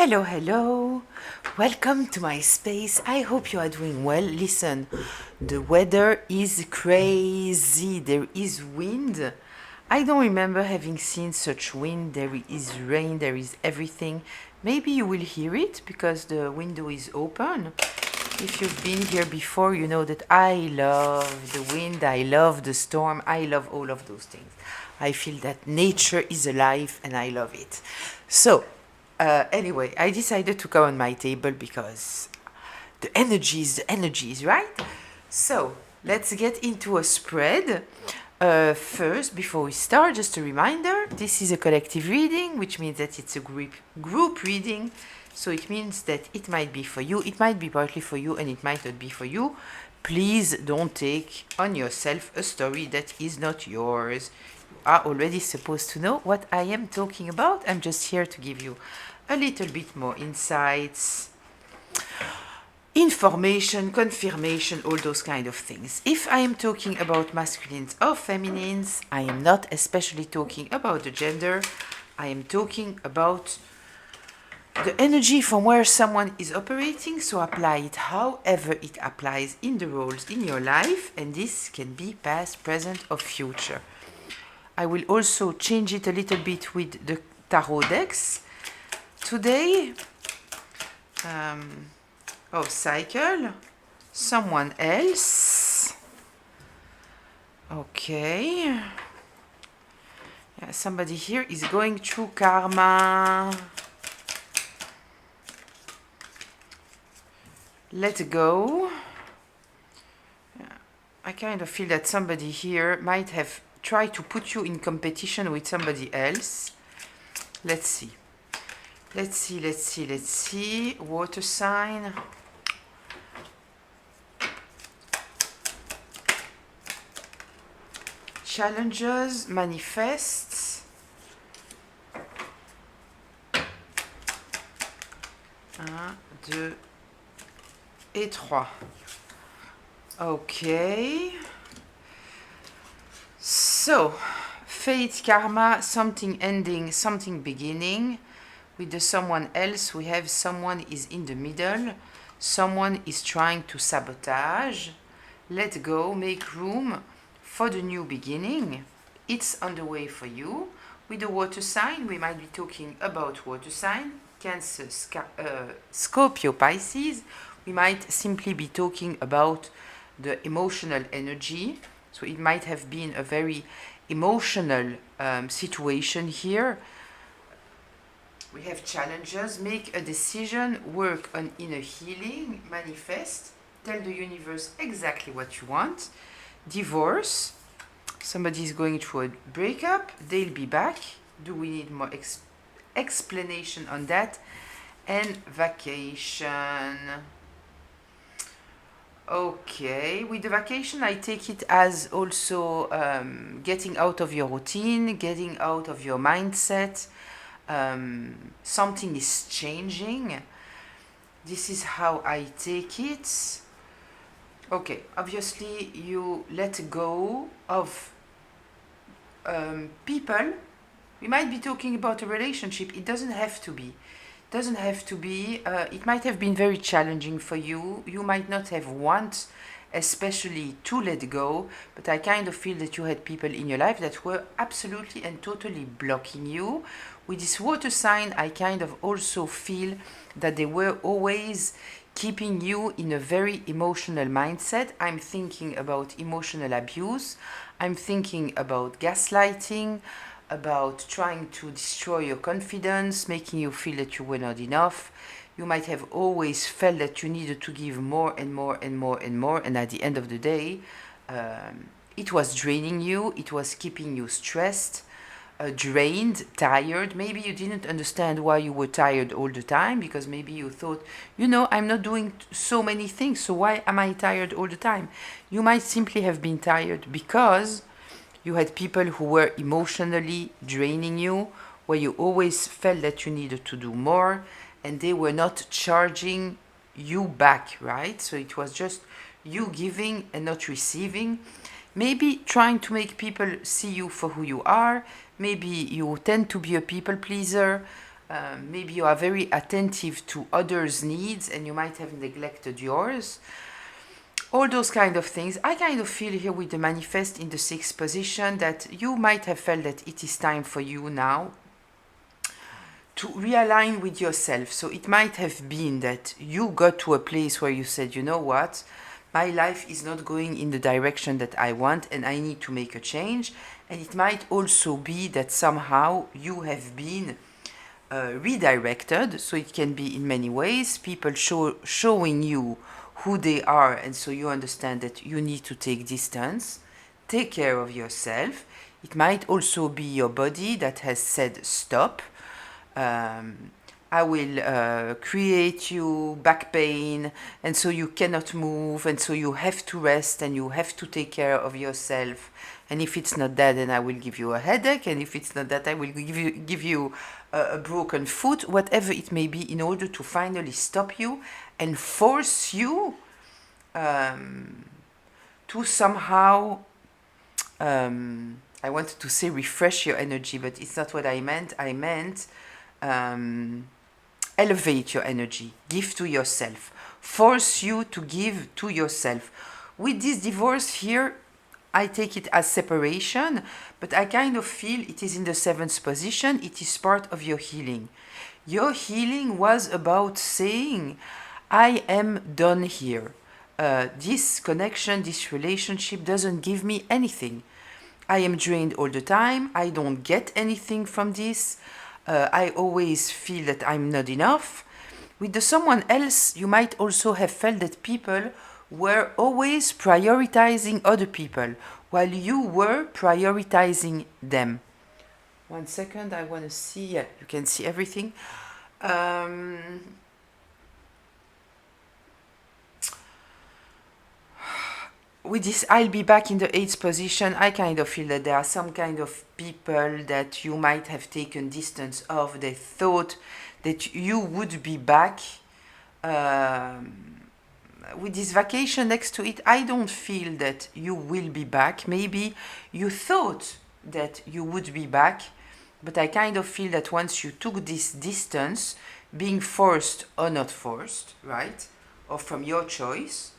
Hello, hello. Welcome to my space. I hope you are doing well. Listen, the weather is crazy. There is wind. I don't remember having seen such wind. There is rain, there is everything. Maybe you will hear it because the window is open. If you've been here before, you know that I love the wind, I love the storm, I love all of those things. I feel that nature is alive and I love it. So, anyway, I decided to come on my table because the energies, right? So, let's get into a spread. First, before we start, just a reminder, this is a collective reading, which means that it's a group reading. So it means that it might be for you, it might be partly for you, and it might not be for you. Please don't take on yourself a story that is not yours. You are already supposed to know what I am talking about. I'm just here to give you a little bit more insights, information, confirmation, all those kind of things. If I am talking about masculines or feminines, I am not especially talking about the gender. I am talking about the energy from where someone is operating, so apply it however it applies in the roles in your life, and this can be past, present, or future. I will also change it a little bit with the tarot decks. Today, cycle, someone else. Okay. Yeah, somebody here is going through karma. Let go. Yeah, I kind of feel that somebody here might have tried to put you in competition with somebody else. Let's see. Let's see. Water sign. Challenges, manifests. 1, 2 et 3. Okay. So, fate, karma, something ending, something beginning. With the someone else, we have someone is in the middle. Someone is trying to sabotage. Let go, make room for the new beginning. It's on the way for you. With the water sign, we might be talking about water sign. Cancer, Scorpio, Pisces. We might simply be talking about the emotional energy. So it might have been a very emotional situation here. We have challenges, make a decision, work on inner healing, manifest, tell the universe exactly what you want. Divorce, somebody is going through a breakup, they'll be back. Do we need more explanation on that? And vacation. Okay, with the vacation, I take it as also getting out of your routine, getting out of your mindset. Something is changing. This is how I take it. Okay, obviously you let go of people. We might be talking about a relationship. It doesn't have to be. It might have been very challenging for you. You might not have want especially to let go, but I kind of feel that you had people in your life that were absolutely and totally blocking you. With this water sign, I kind of also feel that they were always keeping you in a very emotional mindset. I'm thinking about emotional abuse. I'm thinking about gaslighting, about trying to destroy your confidence, making you feel that you were not enough. You might have always felt that you needed to give more and more and more and more, and at the end of the day, it was draining you, it was keeping you stressed, drained, tired. Maybe you didn't understand why you were tired all the time, because maybe you thought, I'm not doing so many things, so why am I tired all the time? You might simply have been tired because you had people who were emotionally draining you, where you always felt that you needed to do more, and they were not charging you back, right? So it was just you giving and not receiving. Maybe trying to make people see you for who you are. Maybe you tend to be a people pleaser. Maybe you are very attentive to others' needs and you might have neglected yours. All those kind of things. I kind of feel here with the manifest in the sixth position that you might have felt that it is time for you now to realign with yourself. So it might have been that you got to a place where you said, you know what, my life is not going in the direction that I want and I need to make a change. And it might also be that somehow you have been redirected. So it can be in many ways, people showing you who they are, and so you understand that you need to take distance, take care of yourself. It might also be your body that has said stop. I will create you back pain, and so you cannot move, and so you have to rest and you have to take care of yourself. And if it's not that, then I will give you a headache, and if it's not that, I will give you a broken foot, whatever it may be, in order to finally stop you and force you to somehow, I wanted to say refresh your energy, but it's not what I meant. I meant elevate your energy, give to yourself, force you to give to yourself. With this divorce here, I take it as separation, but I kind of feel it is in the seventh position. It is part of your healing. Your healing was about saying, I am done here. This connection, this relationship doesn't give me anything. I am drained all the time. I don't get anything from this. I always feel that I'm not enough. With the someone else, you might also have felt that people were always prioritizing other people while you were prioritizing them. 1 second, I want to see. Yeah, you can see everything. With this, I'll be back in the eighth position. I kind of feel that there are some kind of people that you might have taken distance of. They thought that you would be back. With this vacation next to it, I don't feel that you will be back. Maybe you thought that you would be back, but I kind of feel that once you took this distance, being forced or not forced, right, or from your choice,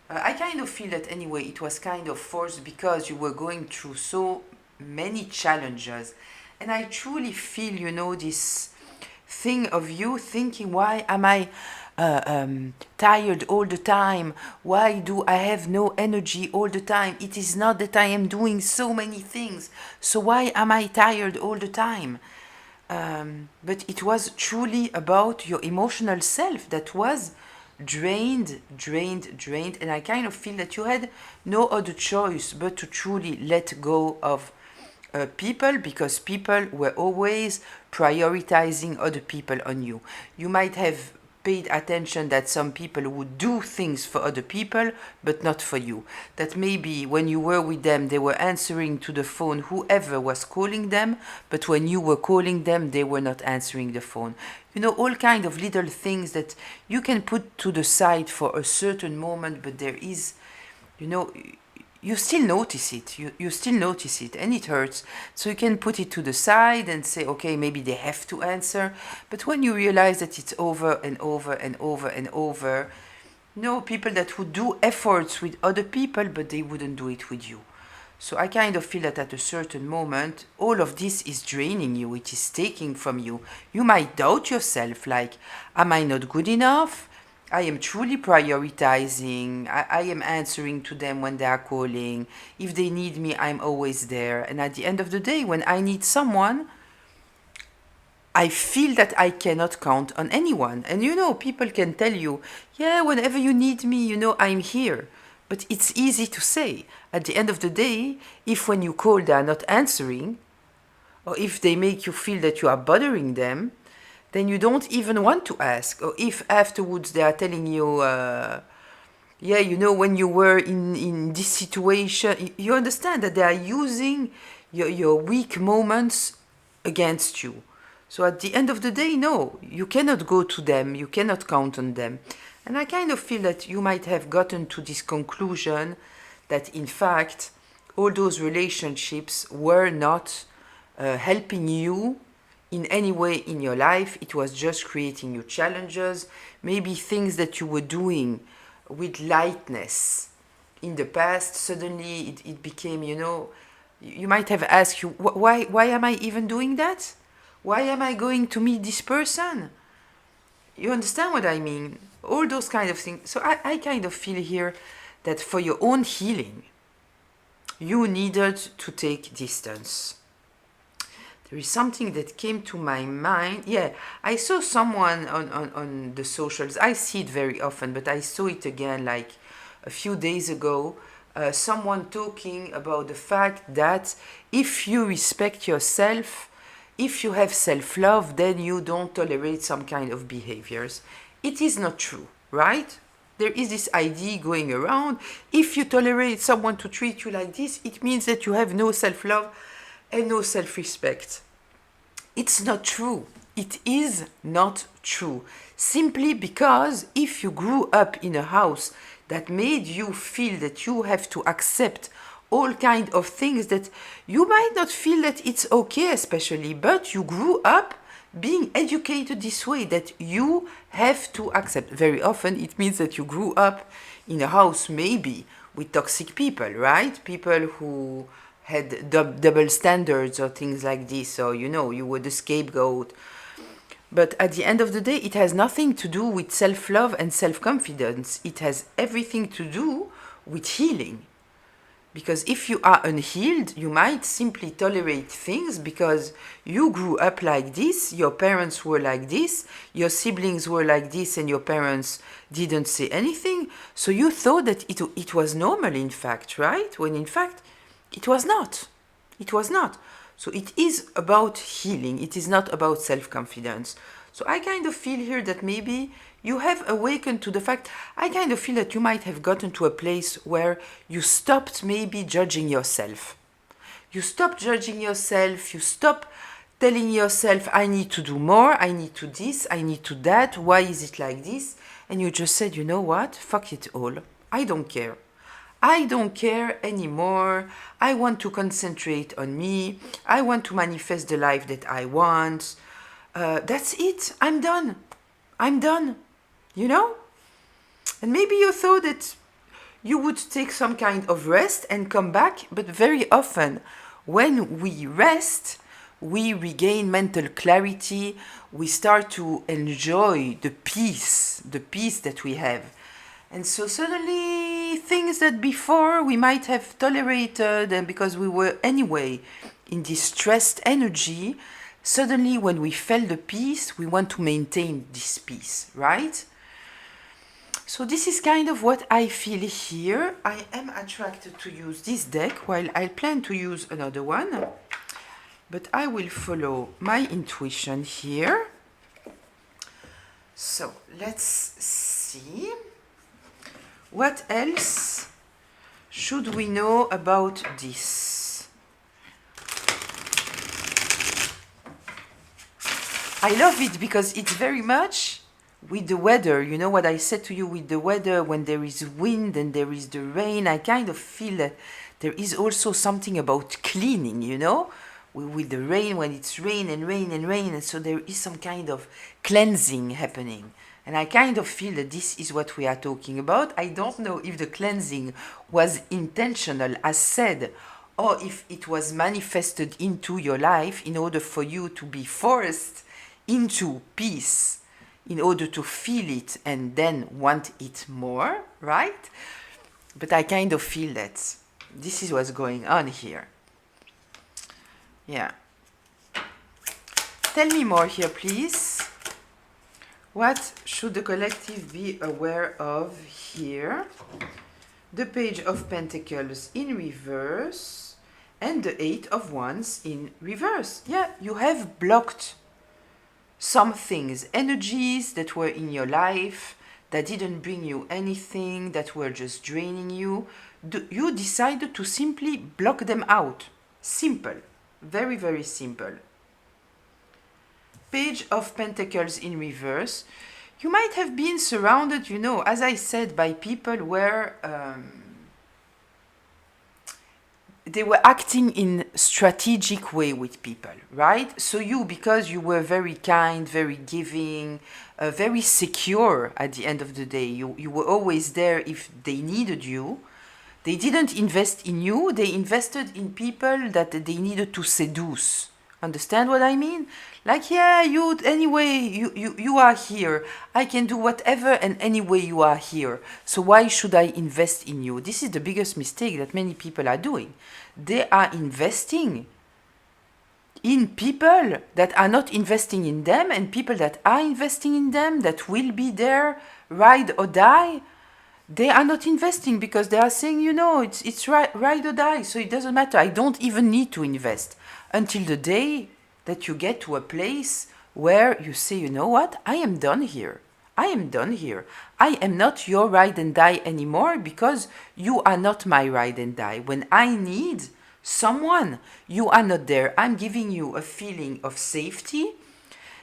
I kind of feel that anyway it was kind of forced because you were going through so many challenges. And I truly feel, you know, this thing of you thinking, why am I tired all the time? Why do I have no energy all the time? It is not that I am doing so many things. So why am I tired all the time? But it was truly about your emotional self that was drained, and I kind of feel that you had no other choice but to truly let go of people, because people were always prioritizing other people on you. You might have paid attention that some people would do things for other people but not for you, that maybe when you were with them they were answering to the phone whoever was calling them, but when you were calling them they were not answering the phone. You know, all kind of little things that you can put to the side for a certain moment, but there is, you know, you still notice it. You still notice it, and it hurts. So you can put it to the side and say, okay, maybe they have to answer. But when you realize that it's over and over and over and over, you know, people that would do efforts with other people, but they wouldn't do it with you. So I kind of feel that at a certain moment, all of this is draining you. It is taking from you. You might doubt yourself, like, am I not good enough? I am truly prioritizing. I am answering to them when they are calling. If they need me, I'm always there. And at the end of the day, when I need someone, I feel that I cannot count on anyone. And you know, people can tell you, yeah, whenever you need me, you know, I'm here. But it's easy to say. At the end of the day, if when you call they are not answering, or if they make you feel that you are bothering them, then you don't even want to ask. Or if afterwards they are telling you, yeah, you know, when you were in this situation, you understand that they are using your weak moments against you. So at the end of the day, no, you cannot go to them, you cannot count on them. And I kind of feel that you might have gotten to this conclusion that in fact, all those relationships were not helping you in any way in your life. It was just creating you challenges, maybe things that you were doing with lightness in the past. Suddenly it became, you know, you might have asked you, why am I even doing that? Why am I going to meet this person? You understand what I mean? All those kind of things. So I kind of feel here that for your own healing, you needed to take distance. There is something that came to my mind. Yeah, I saw someone on the socials. I see it very often, but I saw it again like a few days ago. Someone talking about the fact that if you respect yourself, if you have self-love, then you don't tolerate some kind of behaviors. It is not true, right? There is this idea going around. If you tolerate someone to treat you like this, it means that you have no self-love and no self-respect. It's not true. It is not true. Simply because if you grew up in a house that made you feel that you have to accept all kind of things that you might not feel that it's okay, especially, but you grew up being educated this way, that you have to accept. Very often it means that you grew up in a house maybe with toxic people, right? People who had double standards or things like this, or you know, you were the scapegoat. But at the end of the day, it has nothing to do with self-love and self-confidence. It has everything to do with healing. Because if you are unhealed, you might simply tolerate things because you grew up like this, your parents were like this, your siblings were like this, and your parents didn't say anything. So you thought that it was normal, in fact, right? When in fact, it was not. It was not. So it is about healing. It is not about self-confidence. So I kind of feel here that maybe you have awakened to the fact, I kind of feel that you might have gotten to a place where you stopped maybe judging yourself. You stop judging yourself, you stop telling yourself, I need to do more, I need to this, I need to that, why is it like this? And you just said, you know what, fuck it all, I don't care. I don't care anymore, I want to concentrate on me, I want to manifest the life that I want. That's it, I'm done, you know? And maybe you thought that you would take some kind of rest and come back, but very often when we rest, we regain mental clarity, we start to enjoy the peace that we have. And so suddenly things that before we might have tolerated and because we were anyway in this stressed energy, suddenly when we felt the peace, we want to maintain this peace, right? So this is kind of what I feel here. I am attracted to use this deck while I plan to use another one. But I will follow my intuition here. So let's see. What else should we know about this? I love it because it's very much with the weather. You know what I said to you with the weather, when there is wind and there is the rain, I kind of feel that there is also something about cleaning, you know, with the rain, when it's rain and rain and rain, and so there is some kind of cleansing happening. And I kind of feel that this is what we are talking about. I don't know if the cleansing was intentional, as said, or if it was manifested into your life in order for you to be forced into peace, in order to feel it and then want it more, right? But I kind of feel that this is what's going on here. Yeah. Tell me more here, please. What should the collective be aware of here? The Page of Pentacles in reverse and the Eight of Wands in reverse. Yeah, you have blocked some things, energies that were in your life that didn't bring you anything, that were just draining you. You decided to simply block them out. Simple. Very, very simple. Page of Pentacles in reverse. You might have been surrounded, you know, as I said, by people where they were acting in strategic way with people, right? So you, because you were very kind, very giving, very secure at the end of the day, you were always there if they needed you. They didn't invest in you, they invested in people that they needed to seduce. Understand what I mean? Like, yeah, you, anyway, you are here. I can do whatever, and anyway, you are here. So why should I invest in you? This is the biggest mistake that many people are doing. They are investing in people that are not investing in them, and people that are investing in them, that will be there, ride or die. They are not investing because they are saying, it's ride or die, so it doesn't matter. I don't even need to invest until the day that you get to a place where you say, you know what, I am done here. I am done here. I am not your ride and die anymore because you are not my ride and die. When I need someone, you are not there. I'm giving you a feeling of safety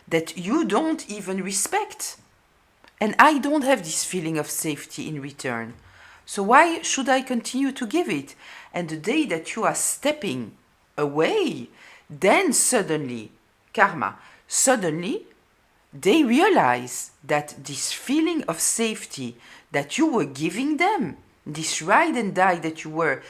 that you don't even respect. And I don't have this feeling of safety in return. So why should I continue to give it? And the day that you are stepping away, then suddenly, karma, suddenly they realize that this feeling of safety that you were giving them, this ride and die that you were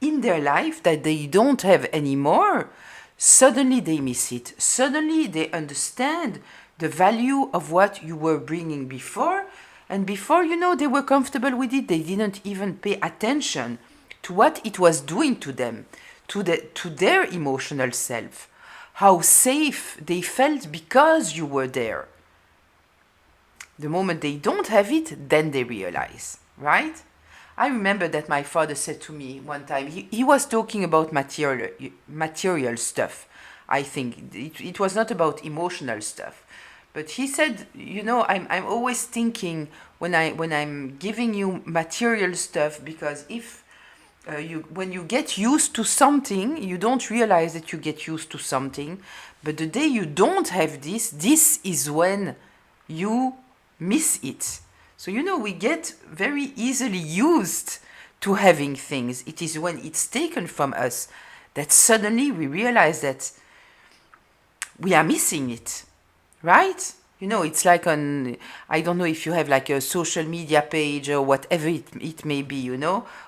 in their life, that they don't have anymore, suddenly they miss it. Suddenly they understand the value of what you were bringing before. And before, they were comfortable with it. They didn't even pay attention to what it was doing to them, to their emotional self, how safe they felt because you were there. The moment they don't have it, then they realize, right? I remember that my father said to me one time, he was talking about material stuff. I think it was not about emotional stuff. But he said, I'm always thinking when I'm giving you material stuff, because if when you get used to something, you don't realize that you get used to something. But the day you don't have this is when you miss it. So, we get very easily used to having things. It is when it's taken from us that suddenly we realize that we are missing it. Right? It's like I don't know if you have like a social media page or whatever it may be,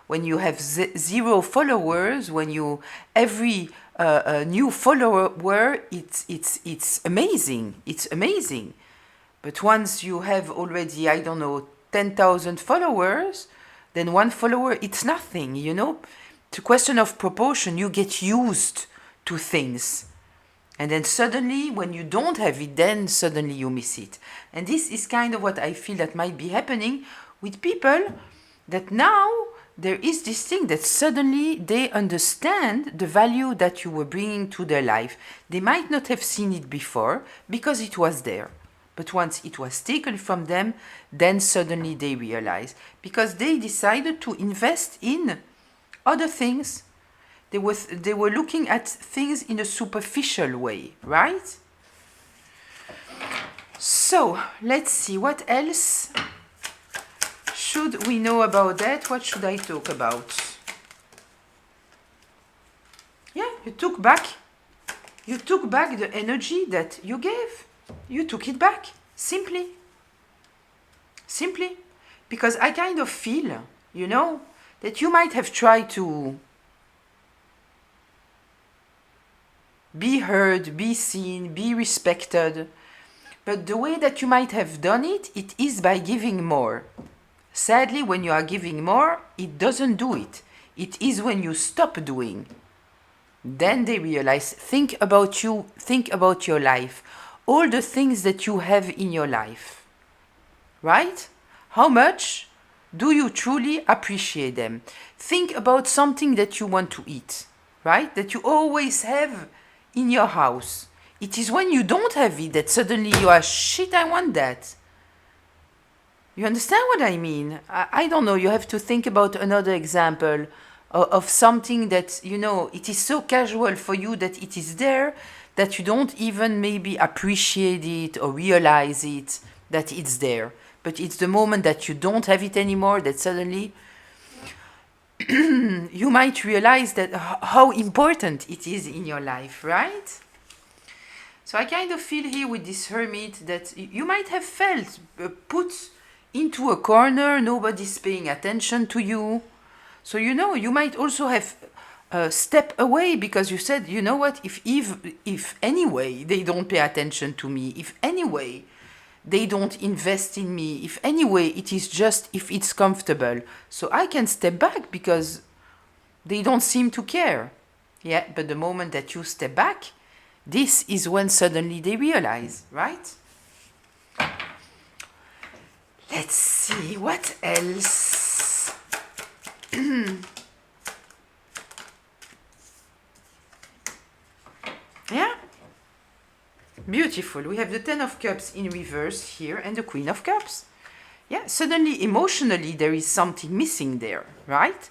when you have 0 followers, when you, every new follower, it's amazing. It's amazing. But once you have already, I don't know, 10,000 followers, then 1 follower, it's nothing, It's a question of proportion. You get used to things. And then suddenly, when you don't have it, then suddenly you miss it. And this is kind of what I feel that might be happening with people, that now there is this thing that suddenly they understand the value that you were bringing to their life. They might not have seen it before because it was there. But once it was taken from them, then suddenly they realize. Because they decided to invest in other things. They were looking at things in a superficial way, right? So, let's see, what else should we know about that? What should I talk about? Yeah, you took back the energy that you gave. You took it back, simply. Because I kind of feel, that you might have tried to be heard, be seen, be respected. But the way that you might have done it, it is by giving more. Sadly, when you are giving more, it doesn't do it. It is when you stop doing. Then they realize, think about you, think about your life. All the things that you have in your life. Right? How much do you truly appreciate them? Think about something that you want to eat. Right? That you always have in your house. It is when you don't have it that suddenly you are, shit, I want that. You understand what I mean? I don't know, you have to think about another example of something that, it is so casual for you that it is there, that you don't even maybe appreciate it or realize it, that it's there. But it's the moment that you don't have it anymore that suddenly you might realize that how important it is in your life, right? So I kind of feel here with this hermit that you might have felt put into a corner, nobody's paying attention to you. So, you might also have step away because you said, you know what, if anyway they don't pay attention to me, if anyway they don't invest in me, if anyway it is just if it's comfortable, so I can step back because they don't seem to care. Yeah, but the moment that you step back, this is when suddenly they realize, right? Let's see, what else? Yeah? Beautiful. We have the Ten of Cups in reverse here and the Queen of Cups. Yeah, suddenly emotionally there is something missing there, right?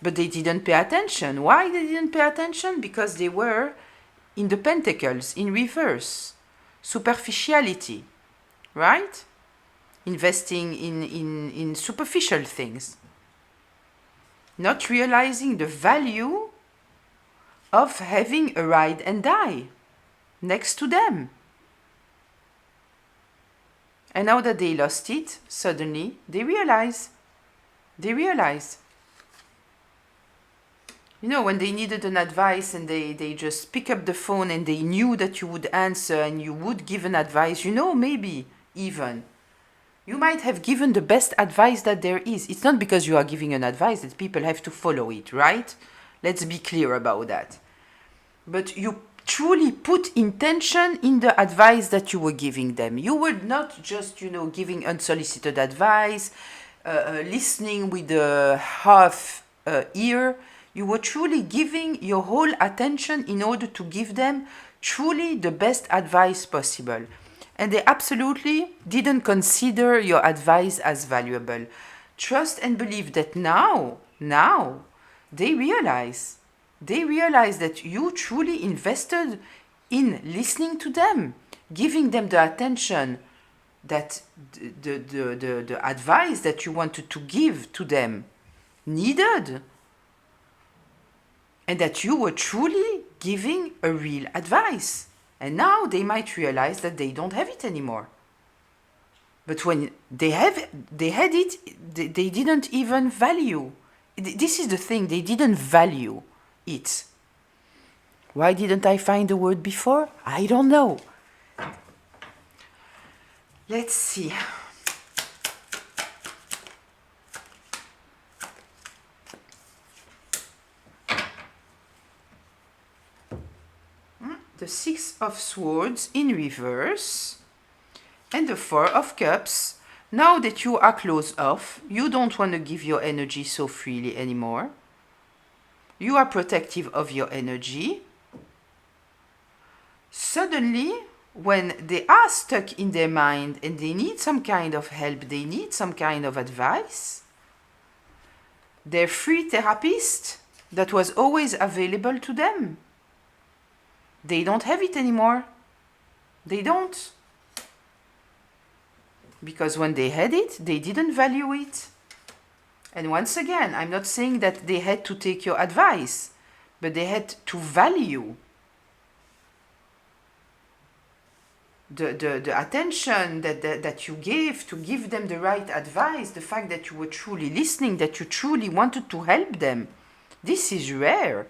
But they didn't pay attention. Why they didn't pay attention? Because they were in the Pentacles in reverse. Superficiality, right? Investing in superficial things. Not realizing the value of having a ride and die next to them. And now that they lost it, suddenly they realize. When they needed an advice and they just pick up the phone and they knew that you would answer and you would give an advice, maybe even. You might have given the best advice that there is. It's not because you are giving an advice that people have to follow it, right? Let's be clear about that. But you truly put intention in the advice that you were giving them. You were not just, giving unsolicited advice, listening with a half ear. You were truly giving your whole attention in order to give them truly the best advice possible. And they absolutely didn't consider your advice as valuable. Trust and believe that now, they realize that you truly invested in listening to them, giving them the attention that the advice that you wanted to give to them needed. And that you were truly giving a real advice. And now they might realize that they don't have it anymore. But when they had it, they didn't even value. This is the thing, they didn't value it. Why didn't I find the word before? I don't know. Let's see. The Six of Swords in reverse and the Four of Cups. Now that you are closed off, you don't want to give your energy so freely anymore. You are protective of your energy. Suddenly, when they are stuck in their mind and they need some kind of help, they need some kind of advice, their free therapist that was always available to them, they don't have it anymore. They don't. Because when they had it, they didn't value it. And once again, I'm not saying that they had to take your advice, but they had to value the attention that you gave to give them the right advice, the fact that you were truly listening, that you truly wanted to help them. This is rare.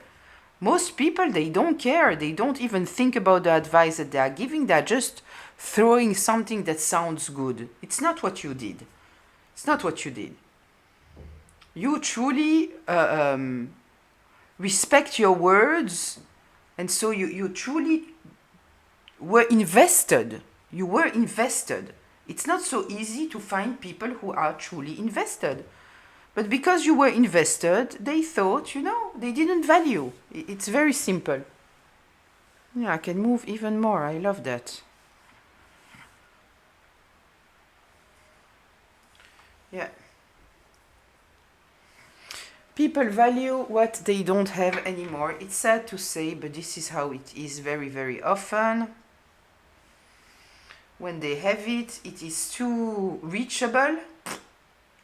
Most people, they don't care. They don't even think about the advice that they are giving. They're just throwing something that sounds good. It's not what you did. It's not what you did. You truly respect your words, and so you truly were invested. You were invested. It's not so easy to find people who are truly invested. But because you were invested, they thought, they didn't value. It's very simple. Yeah, I can move even more. I love that. Yeah. People value what they don't have anymore. It's sad to say, but this is how it is very, very often. When they have it, it is too reachable.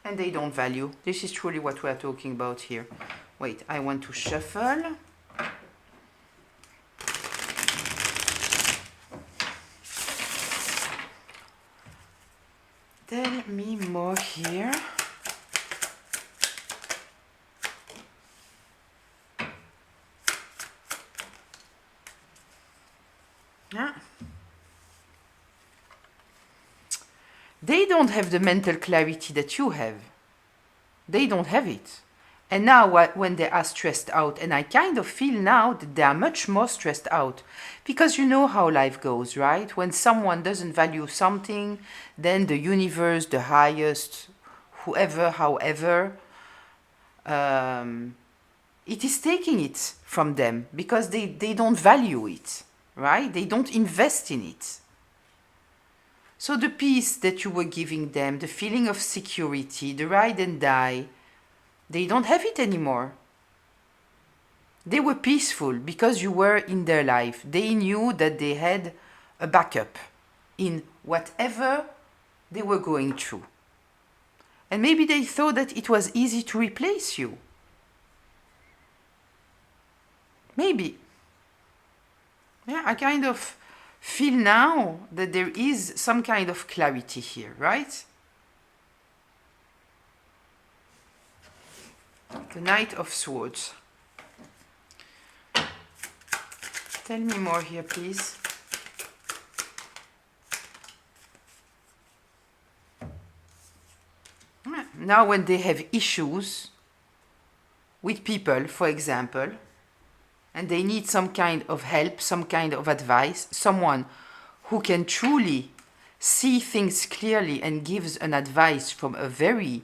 And they don't value. This is truly what we're talking about here. Wait, I want to shuffle. Tell me more here. Yeah. They don't have the mental clarity that you have. They don't have it. And now when they are stressed out, and I kind of feel now that they are much more stressed out. Because you know how life goes, right? When someone doesn't value something, then the universe, the highest, whoever, however, it is taking it from them because they don't value it, right? They don't invest in it. So the peace that you were giving them, the feeling of security, the ride and die, they don't have it anymore. They were peaceful because you were in their life. They knew that they had a backup in whatever they were going through. And maybe they thought that it was easy to replace you. Maybe. Yeah, I kind of feel now that there is some kind of clarity here, right? The Knight of Swords. Tell me more here, please. Now when they have issues with people, for example, and they need some kind of help, some kind of advice, someone who can truly see things clearly and gives an advice from a very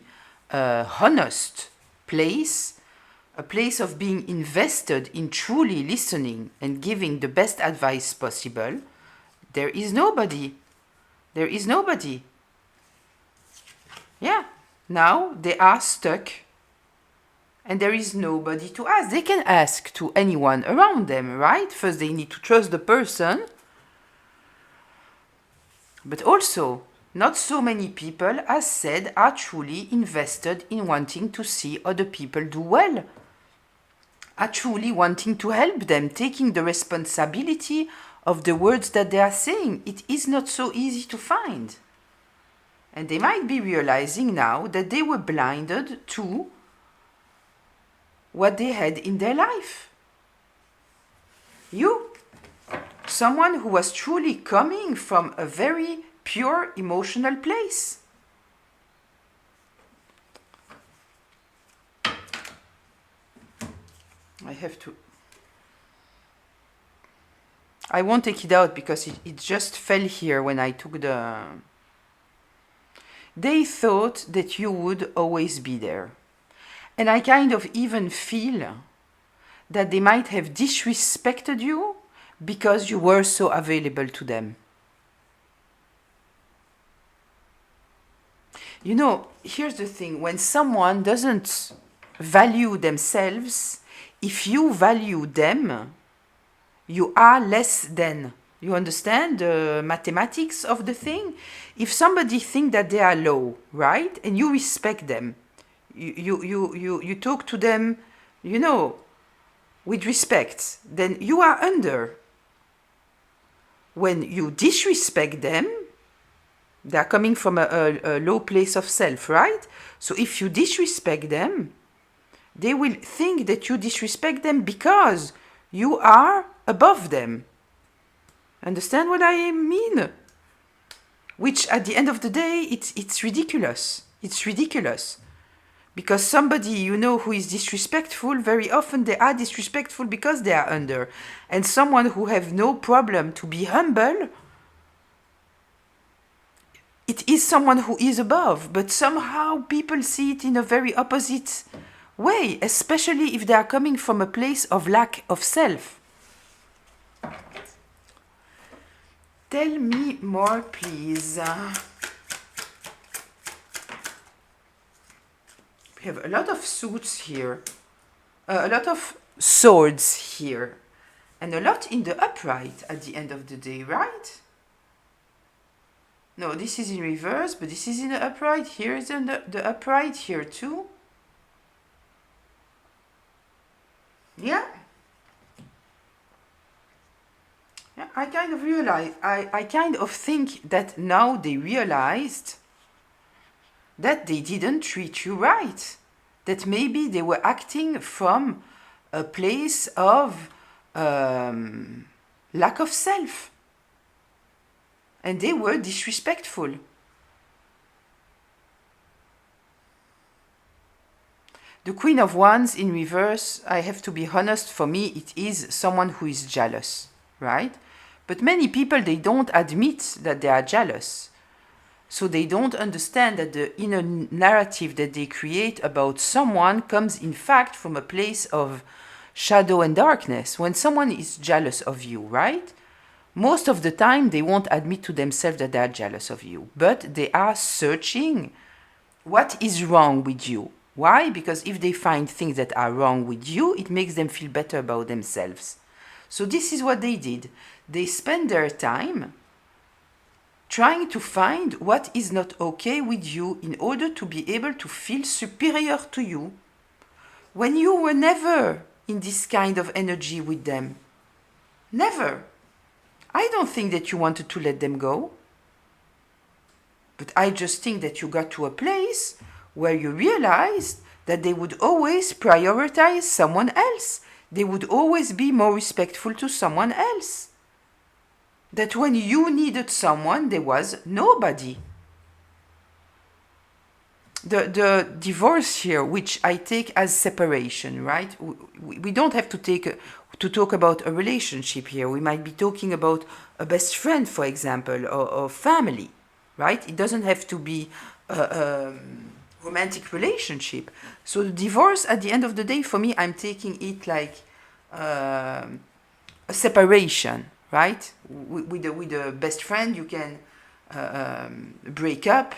honest place, a place of being invested in truly listening and giving the best advice possible, there is nobody. There is nobody. Yeah, now they are stuck and there is nobody to ask. They can ask to anyone around them, right? First they need to trust the person. But also, not so many people, as said, are truly invested in wanting to see other people do well. Are truly wanting to help them, taking the responsibility of the words that they are saying. It is not so easy to find. And they might be realizing now that they were blinded to what they had in their life. You, someone who was truly coming from a very pure emotional place. I won't take it out because it just fell here when I took the... They thought that you would always be there. And I kind of even feel that they might have disrespected you because you were so available to them. You know, here's the thing. When someone doesn't value themselves, if you value them, you are less than. You understand the mathematics of the thing? If somebody thinks that they are low, right, and you respect them, you talk to them, you know, with respect, then you are under. When you disrespect them, they are coming from a low place of self, right? So if you disrespect them, they will think that you disrespect them because you are above them. Understand what I mean? Which at the end of the day, it's ridiculous. It's ridiculous. Because somebody, you know, who is disrespectful, very often they are disrespectful because they are under. And someone who have no problem to be humble, it is someone who is above. But somehow people see it in a very opposite way, especially if they are coming from a place of lack of self. Tell me more, please. We have a lot of suits here, a lot of swords here, and a lot in the upright at the end of the day, right? No, this is in reverse, but this is in the upright. Here is in the upright here too. Yeah. Yeah, I kind of realize, I kind of think that now they realized that they didn't treat you right. That maybe they were acting from a place of lack of self. And they were disrespectful. The Queen of Wands in reverse, I have to be honest, for me it is someone who is jealous, right? But many people, they don't admit that they are jealous. So they don't understand that the inner narrative that they create about someone comes in fact from a place of shadow and darkness. When someone is jealous of you, right? Most of the time they won't admit to themselves that they are jealous of you, but they are searching what is wrong with you. Why? Because if they find things that are wrong with you, it makes them feel better about themselves. So this is what they did. They spend their time trying to find what is not okay with you in order to be able to feel superior to you when you were never in this kind of energy with them. Never. I don't think that you wanted to let them go. But I just think that you got to a place where you realized that they would always prioritize someone else. They would always be more respectful to someone else. That when you needed someone, there was nobody. The divorce here, which I take as separation, right? We don't have to talk about a relationship here. We might be talking about a best friend, for example, or family, right? It doesn't have to be a romantic relationship. So the divorce, at the end of the day, for me, I'm taking it like a separation, right? With a best friend, you can break up.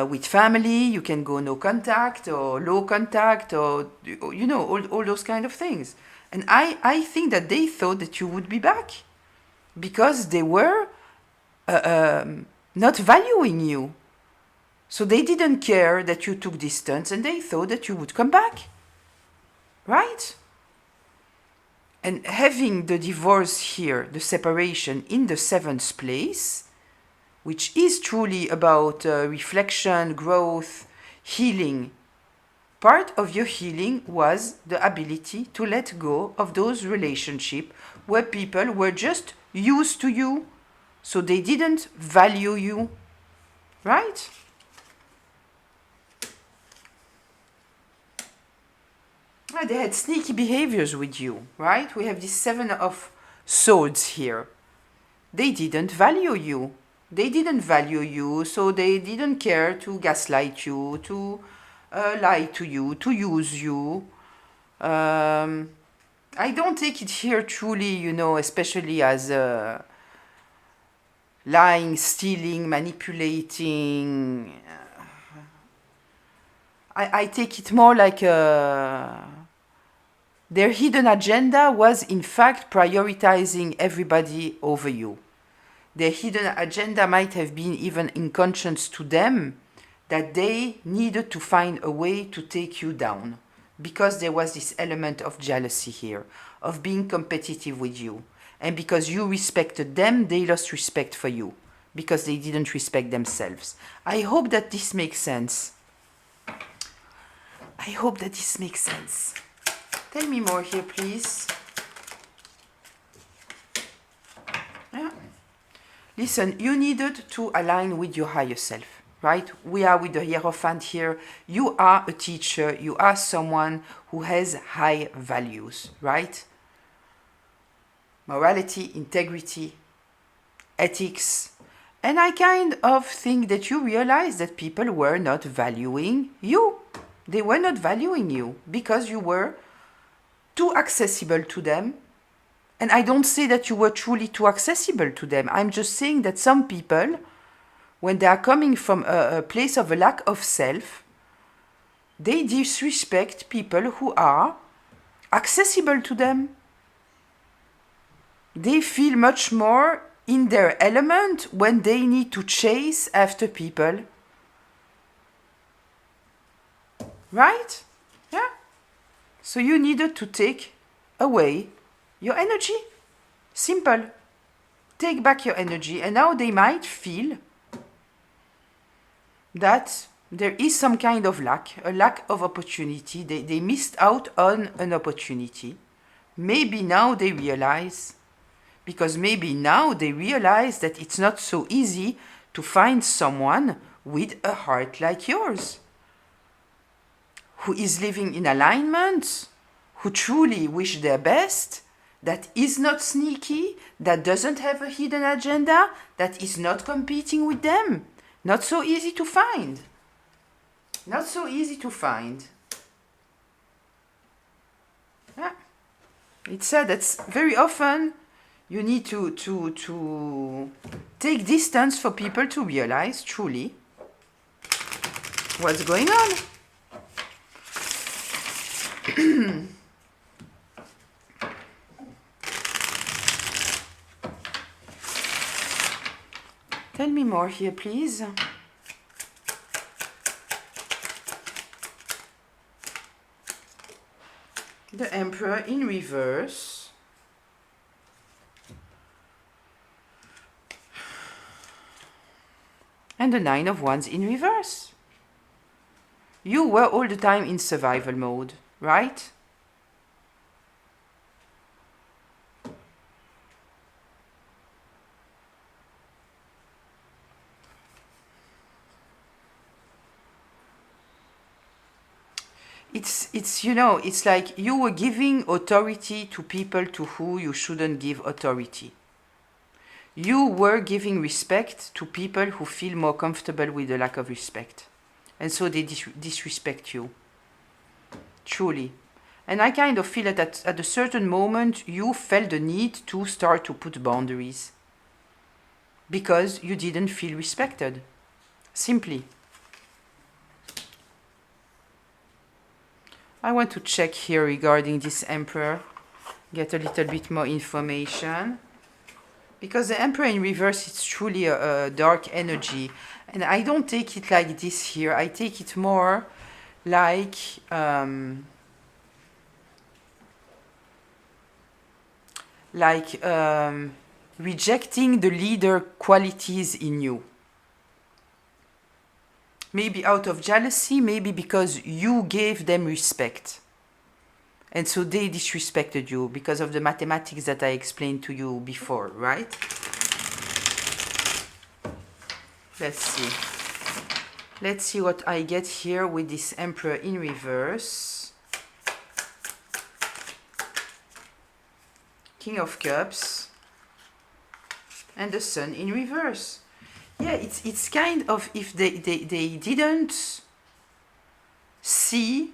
With family, you can go no contact or low contact or, you know, all those kind of things. And I think that they thought that you would be back because they were not valuing you. So they didn't care that you took distance and they thought that you would come back. Right? And having the divorce here, the separation in the 7th place, which is truly about reflection, growth, healing. Part of your healing was the ability to let go of those relationships where people were just used to you, so they didn't value you, right? They had sneaky behaviors with you, right? We have this 7 of Swords here. They didn't value you. They didn't value you, so they didn't care to gaslight you, to lie to you, to use you. I don't take it here truly, you know, especially as lying, stealing, manipulating. I take it more like their hidden agenda was in fact prioritizing everybody over you. Their hidden agenda might have been even in conscience to them that they needed to find a way to take you down because there was this element of jealousy here, of being competitive with you. And because you respected them, they lost respect for you because they didn't respect themselves. I hope that this makes sense. I hope that this makes sense. Tell me more here, please. Yeah. Listen, you needed to align with your higher self, right? We are with the Hierophant here. You are a teacher. You are someone who has high values, right? Morality, integrity, ethics. And I kind of think that you realize that people were not valuing you. They were not valuing you because you were too accessible to them. And I don't say that you were truly too accessible to them. I'm just saying that some people, when they are coming from a place of a lack of self, they disrespect people who are accessible to them. They feel much more in their element when they need to chase after people. Right? Yeah. So you needed to take away your energy. Simple. Take back your energy. And now they might feel that there is some kind of lack, a lack of opportunity. They missed out on an opportunity. Maybe now they realize, because maybe now they realize that it's not so easy to find someone with a heart like yours, who is living in alignment, who truly wish their best, that is not sneaky, that doesn't have a hidden agenda, that is not competing with them. Not so easy to find. Not so easy to find. Yeah. It's said that very often you need to take distance for people to realize truly what's going on. Tell me more here, please. The Emperor in reverse. And the Nine of Wands in reverse. You were all the time in survival mode, right? It's you know, it's like you were giving authority to people to who you shouldn't give authority. You were giving respect to people who feel more comfortable with the lack of respect. And so they disrespect you. Truly. And I kind of feel that at a certain moment you felt the need to start to put boundaries. Because you didn't feel respected. Simply. I want to check here regarding this Emperor. Get a little bit more information. Because the Emperor in reverse is truly a dark energy. And I don't take it like this here. I take it more like rejecting the leader qualities in you. Maybe out of jealousy, maybe because you gave them respect. And so they disrespected you because of the mathematics that I explained to you before, right? Let's see. Let's see what I get here with this Emperor in reverse. King of Cups. And the Sun in reverse. Yeah, it's kind of if they didn't see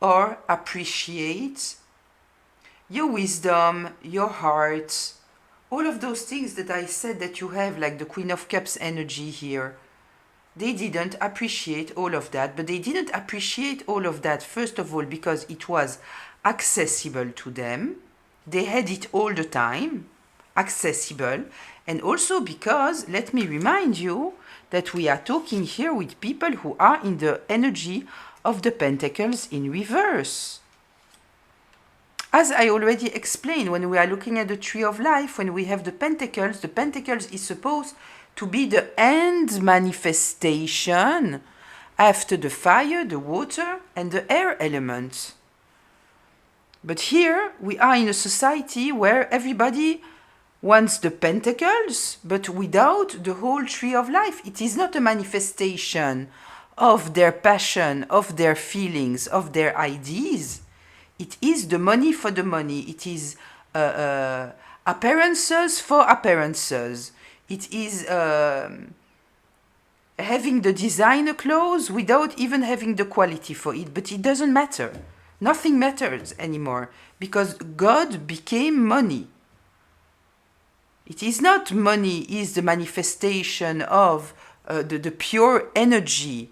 or appreciate your wisdom, your heart, all of those things that I said that you have, like the Queen of Cups energy here. They didn't appreciate all of that, but they didn't appreciate all of that, first of all, because it was accessible to them. They had it all the time, accessible. And also because, let me remind you, that we are talking here with people who are in the energy of the Pentacles in reverse. As I already explained, when we are looking at the Tree of Life, when we have the Pentacles is supposed to be the end manifestation after the fire, the water, and the air element. But here, we are in a society where everybody wants the Pentacles, but without the whole Tree of Life. It is not a manifestation of their passion, of their feelings, of their ideas. It is the money for the money. It is appearances for appearances. It is having the designer clothes without even having the quality for it. But it doesn't matter. Nothing matters anymore because God became money. It is not money is the manifestation of the pure energy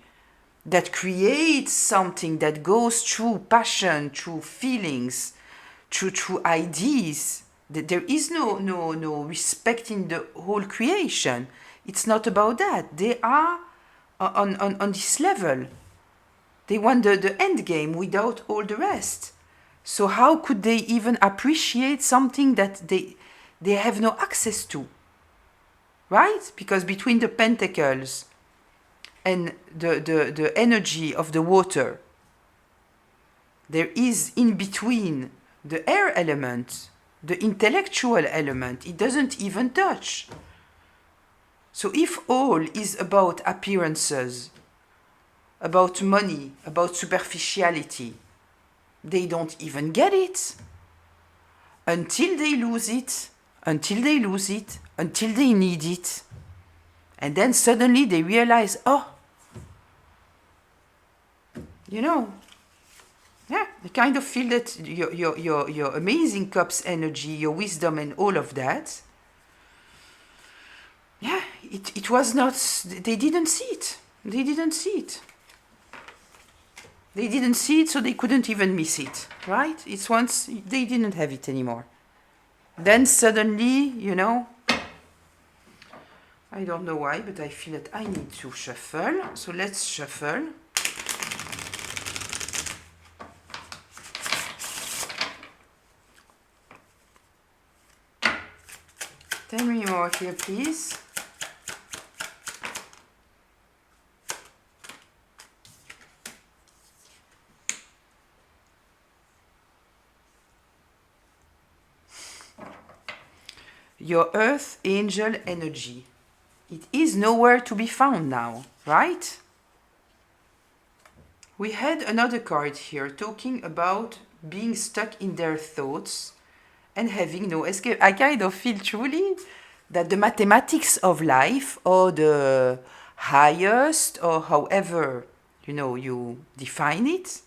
that creates something that goes through passion, through feelings, through ideas. There is no respect in the whole creation. It's not about that. They are on this level. They want the end game without all the rest. So how could they even appreciate something that they have no access to? Right? Because between the pentacles and the energy of the water, there is in between the air element, the intellectual element. It doesn't even touch. So if all is about appearances, about money, about superficiality, they don't even get it until they lose it, until they lose it, until they need it. And then suddenly they realize, oh, you know, yeah, I kind of feel that your amazing cups energy, your wisdom and all of that, yeah, it was not, they didn't see it. They didn't see it. They didn't see it, so they couldn't even miss it, right? It's once they didn't have it anymore. Then suddenly, you know, I don't know why, but I feel that I need to shuffle. So let's shuffle. Tell me more here, please. Your earth angel energy. It is nowhere to be found now, right? We had another card here talking about being stuck in their thoughts and having no escape. I kind of feel truly that the mathematics of life, or the highest, or however, you know, you define it,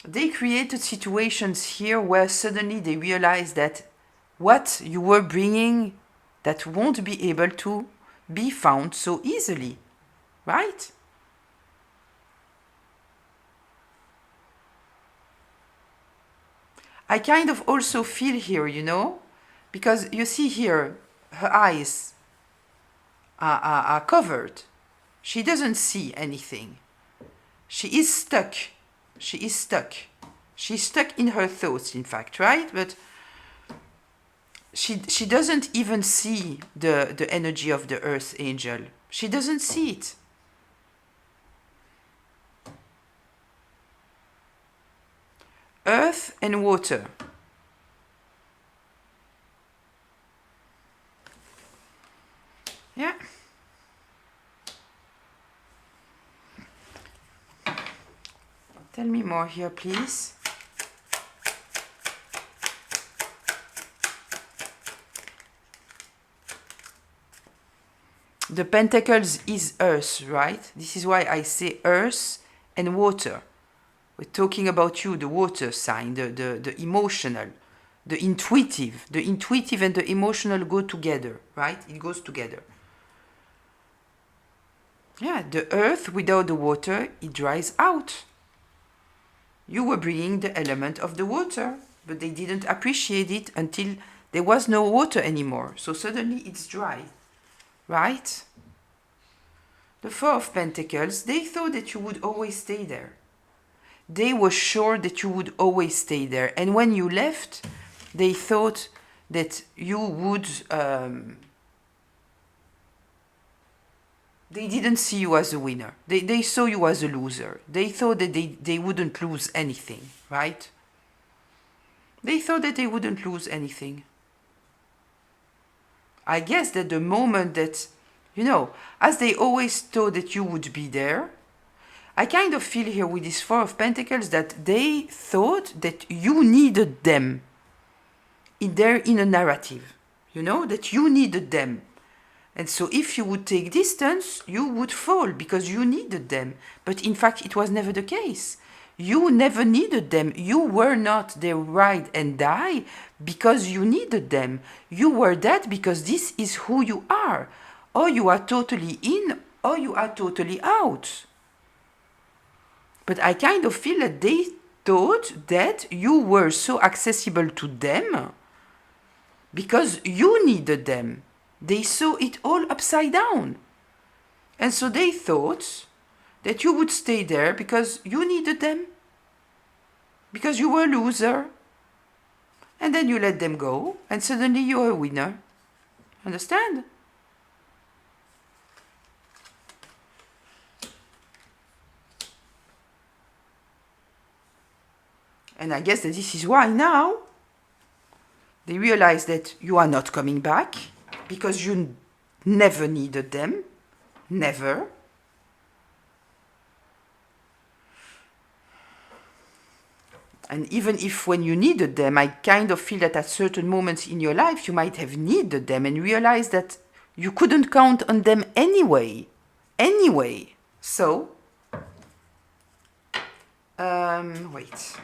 they created situations here where suddenly they realize that what you were bringing, that won't be able to be found so easily, right? I kind of also feel here, you know, because you see here, her eyes are covered. She doesn't see anything. She is stuck. She is stuck. She's stuck in her thoughts, in fact, right? But she doesn't even see the energy of the earth angel. She doesn't see it. Earth and water. Yeah. Tell me more here, please. The pentacles is earth, right? This is why I say earth and water. We're talking about you, the water sign, the emotional, the intuitive. The intuitive and the emotional go together, right? It goes together. Yeah, the earth without the water, it dries out. You were bringing the element of the water, but they didn't appreciate it until there was no water anymore. So suddenly it's dry, right? The Four of Pentacles, they thought that you would always stay there. They were sure that you would always stay there. And when you left, they thought that you would... they didn't see you as a winner. They saw you as a loser. They thought that they wouldn't lose anything, right? They thought that they wouldn't lose anything. I guess that the moment that, you know, as they always thought that you would be there, I kind of feel here with this Four of Pentacles that they thought that you needed them in their inner narrative, you know, that you needed them. And so if you would take distance, you would fall because you needed them. But in fact, it was never the case. You never needed them. You were not their ride and die because you needed them. You were that because this is who you are. Or you are totally in, or you are totally out. But I kind of feel that they thought that you were so accessible to them because you needed them. They saw it all upside down. And so they thought that you would stay there because you needed them, because you were a loser. And then you let them go, and suddenly you're a winner. Understand? And I guess that this is why now they realize that you are not coming back because you never needed them. Never. And even if when you needed them, I kind of feel that at certain moments in your life you might have needed them and realize that you couldn't count on them anyway. So, wait.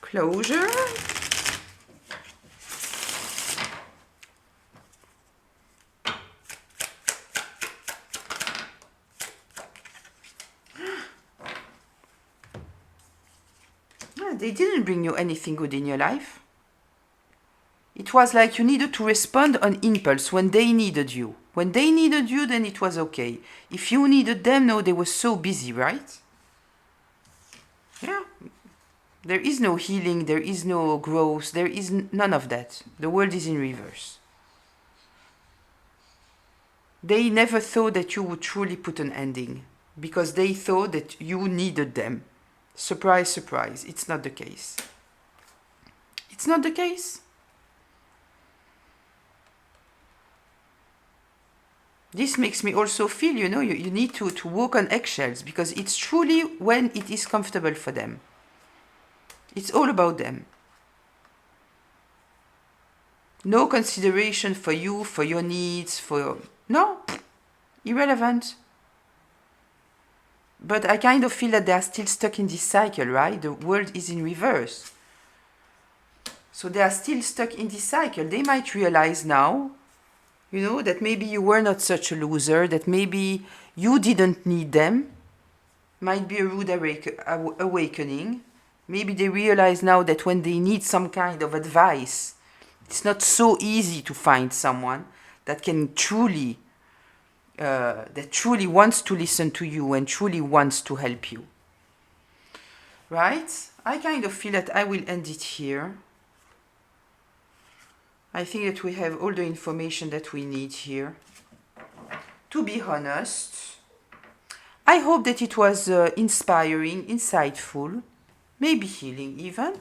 Closure. They didn't bring you anything good in your life. It was like you needed to respond on impulse when they needed you. When they needed you, then it was okay. If you needed them, no, they were so busy, right? Yeah. There is no healing, there is no growth, there is none of that. The world is in reverse. They never thought that you would truly put an ending because they thought that you needed them. Surprise, surprise, it's not the case. It's not the case. This makes me also feel, you need to walk on eggshells because it's truly when it is comfortable for them. It's all about them. No consideration for you, for your needs, no, irrelevant. But I kind of feel that they are still stuck in this cycle, right? The world is in reverse. So they are still stuck in this cycle. They might realize now, that maybe you were not such a loser, that maybe you didn't need them. Might be a rude awakening. Maybe they realize now that when they need some kind of advice, it's not so easy to find someone that can truly wants to listen to you and truly wants to help you. Right? I kind of feel that I will end it here. I think that we have all the information that we need here. To be honest, I hope that it was inspiring, insightful, maybe healing even.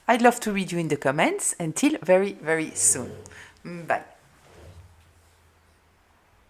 I'd love to read you in the comments. Until very, very soon. Bye.